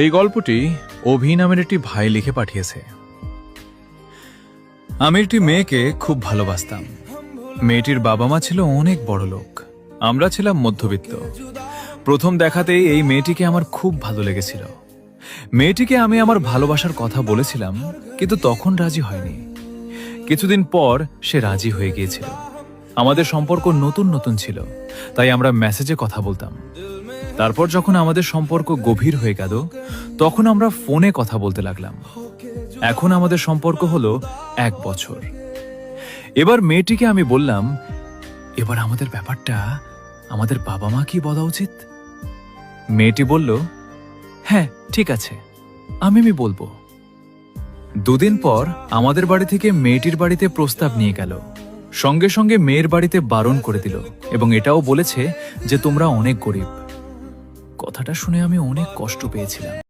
এই গল্পটি অভি নামের একটি ভাই লিখে পাঠিয়েছে। আমি একটি মেয়েকে খুব ভালোবাসতাম। মেয়েটির বাবা মা ছিল অনেক বড় লোক, আমরা ছিলাম মধ্যবিত্ত। প্রথম দেখাতেই এই মেয়েটিকে আমার খুব ভালো লেগেছিল। মেয়েটিকে আমি আমার ভালোবাসার কথা বলেছিলাম, কিন্তু তখন রাজি হয়নি। কিছুদিন পর সে রাজি হয়ে গিয়েছিল। আমাদের সম্পর্ক নতুন নতুন ছিল, তাই আমরা মেসেজে কথা বলতাম। তারপর যখন আমাদের সম্পর্ক গভীর হয়ে গেল, তখন আমরা ফোনে কথা বলতে লাগলাম। এখন আমাদের সম্পর্ক হলো 1 বছর। এবার মেয়েটিকে আমি বললাম, এবার আমাদের ব্যাপারটা আমাদের বাবা মা কি বলা উচিত? মেয়েটি বলল, হ্যাঁ ঠিক আছে, আমি বলবো। 2 দিন পর আমাদের বাড়ি থেকে মেয়েটির বাড়িতে প্রস্তাব নিয়ে গেল। সঙ্গে সঙ্গে মেয়ের বাড়িতে বারণ করে দিল এবং এটাও বলেছে যে তোমরা অনেক গরিব। কথাটা শুনে আমি অনেক কষ্ট পেয়েছিলাম।